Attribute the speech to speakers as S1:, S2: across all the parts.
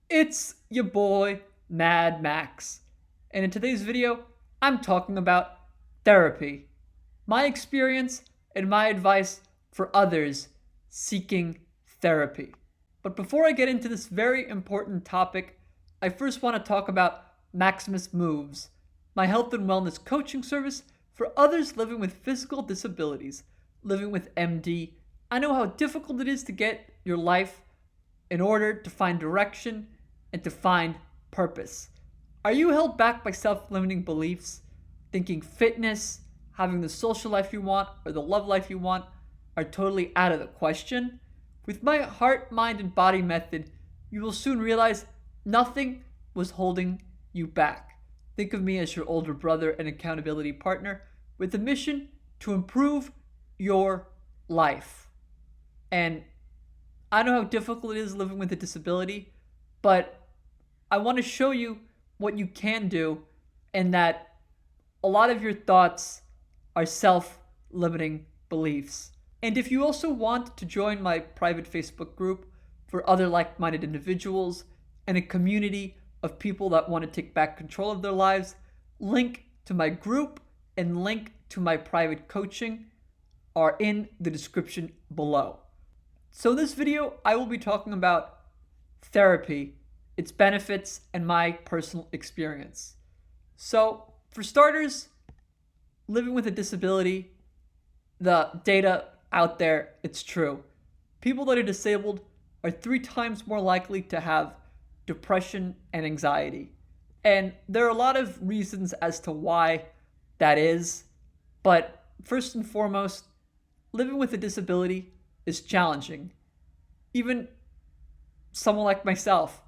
S1: It's your boy, Mad Max. And in today's video, I'm talking about therapy, my experience and my advice for others seeking therapy. But before I get into this very important topic, I first want to talk about Maximus Moves, my health and wellness coaching service for others living with physical disabilities, living with MD. I know how difficult it is to get your life in order to find direction and to find purpose. Are you held back by self-limiting beliefs, thinking fitness, having the social life you want, or the love life you want are totally out of the question? With my heart, mind, and body method, you will soon realize nothing was holding you back. Think of me as your older brother and accountability partner with a mission to improve your life. And I know how difficult it is living with a disability, but I want to show you what you can do and that a lot of your thoughts are self-limiting beliefs. And if you also want to join my private Facebook group for other like-minded individuals and a community of people that want to take back control of their lives, link to my group and link to my private coaching are in the description below. So in this video, I will be talking about therapy, its benefits, and my personal experience. So for starters, living with a disability, the data out there, it's true. People that are disabled are 3 times more likely to have depression and anxiety. And there are a lot of reasons as to why that is. But first and foremost, living with a disability is challenging. Even someone like myself,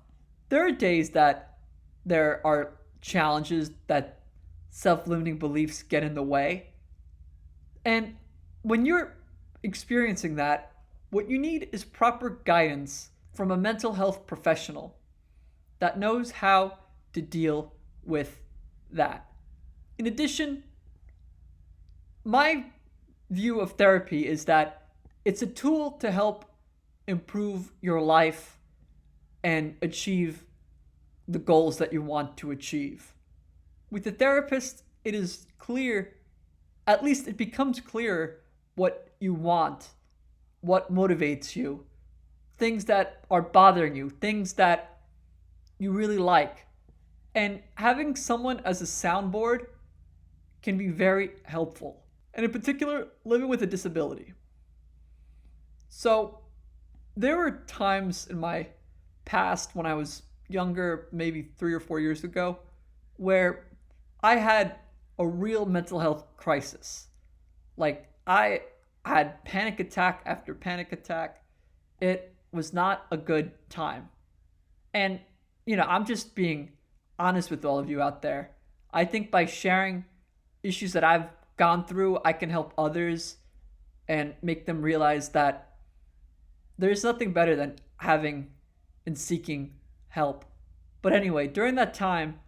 S1: there are days that there are challenges that self-limiting beliefs get in the way. And when you're experiencing that, what you need is proper guidance from a mental health professional that knows how to deal with that. In addition, my view of therapy is that it's a tool to help improve your life and achieve the goals that you want to achieve. With a therapist, it is clear, at least it becomes clearer what you want, what motivates you, things that are bothering you, things that you really like. And having someone as a soundboard can be very helpful. And in particular, living with a disability. So there were times in my past when I was younger, maybe 3 or 4 years ago, where I had a real mental health crisis. Like, I had panic attack after panic attack. It was not a good time. And, I'm just being honest with all of you out there. I think by sharing issues that I've gone through, I can help others and make them realize that there's nothing better than having and seeking help. But anyway, during that time,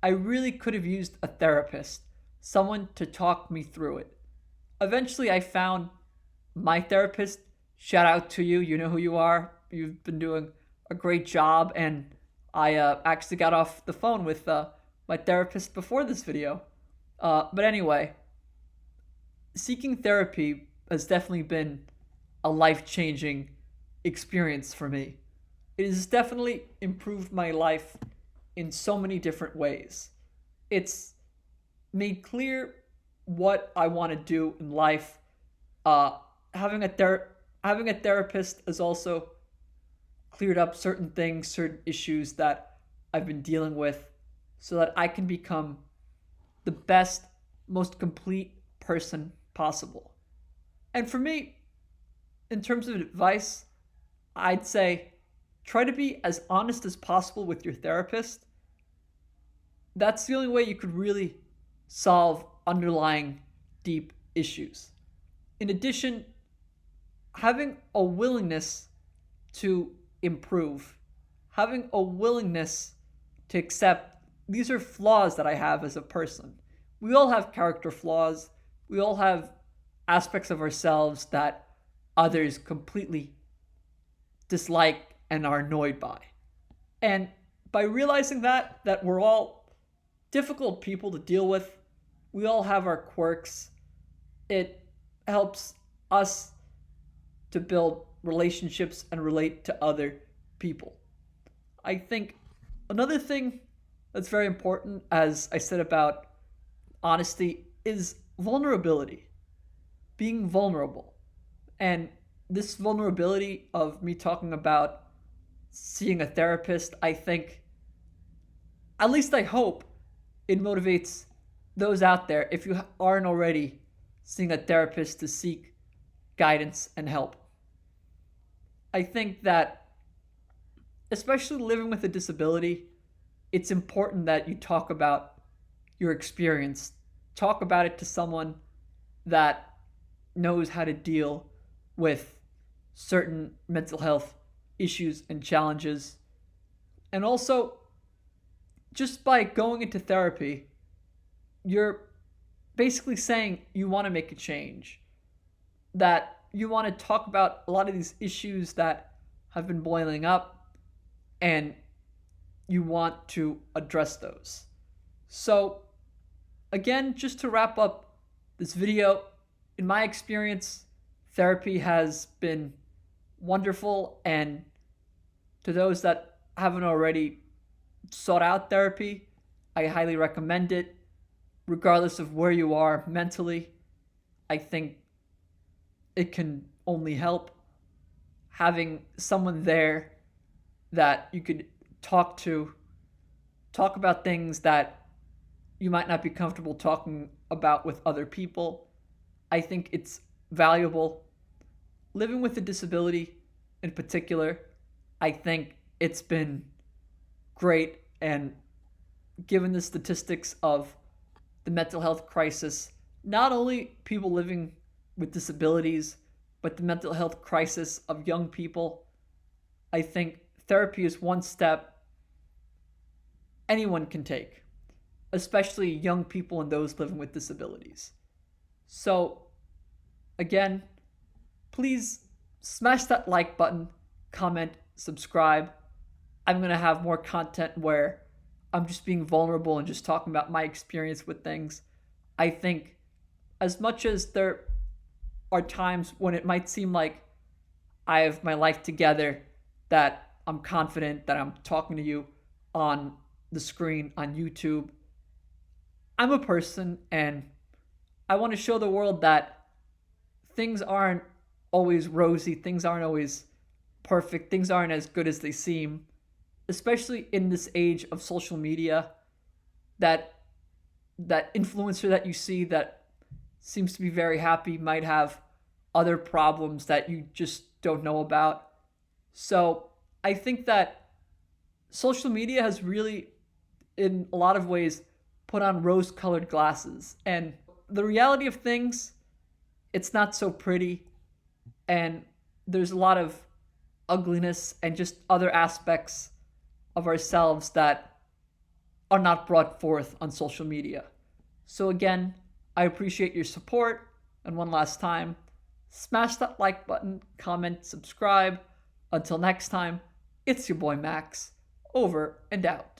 S1: I really could have used a therapist, someone to talk me through it. Eventually, I found my therapist. Shout out to you. You know who you are. You've been doing a great job. And I actually got off the phone with my therapist before this video. But anyway, seeking therapy has definitely been a life-changing experience for me. It has definitely improved my life in so many different ways. It's made clear what I want to do in life. Having a therapist has also cleared up certain things, certain issues that I've been dealing with so that I can become the best, most complete person possible. And for me, in terms of advice, I'd say try to be as honest as possible with your therapist. That's the only way you could really solve underlying deep issues. In addition, having a willingness to improve, having a willingness to accept these are flaws that I have as a person. We all have character flaws. We all have aspects of ourselves that others completely dislike and are annoyed by. And by realizing that we're all difficult people to deal with, we all have our quirks, it helps us to build relationships and relate to other people. I think another thing that's very important, as I said about honesty, is vulnerability. Being vulnerable. And this vulnerability of me talking about seeing a therapist, I think, at least I hope, it motivates those out there, if you aren't already seeing a therapist, to seek guidance and help. I think that, especially living with a disability, it's important that you talk about your experience. Talk about it to someone that knows how to deal with certain mental health issues and challenges. And also, just by going into therapy, you're basically saying you want to make a change, that you want to talk about a lot of these issues that have been boiling up, and you want to address those. So, again, just to wrap up this video, in my experience, therapy has been wonderful, and to those that haven't already sought out therapy, I highly recommend it. Regardless of where you are mentally, I think it can only help. Having someone there that you could talk to, talk about things that you might not be comfortable talking about with other people, I think it's valuable. Living with a disability in particular, I think it's been great, and given the statistics of the mental health crisis, not only people living with disabilities, but the mental health crisis of young people, I think therapy is one step anyone can take, especially young people and those living with disabilities. So, again, please smash that like button, comment, subscribe. I'm going to have more content where I'm just being vulnerable and just talking about my experience with things. I think as much as there are times when it might seem like I have my life together, that I'm confident, that I'm talking to you on the screen on YouTube, I'm a person, and I want to show the world that things aren't always rosy, things aren't always perfect, things aren't as good as they seem, especially in this age of social media. That influencer that you see that seems to be very happy might have other problems that you just don't know about. So I think that social media has really, in a lot of ways, put on rose-colored glasses. And the reality of things, it's not so pretty. And there's a lot of ugliness and just other aspects of ourselves that are not brought forth on social media. So again, I appreciate your support. And one last time, smash that like button, comment, subscribe. Until next time, it's your boy Max, over and out.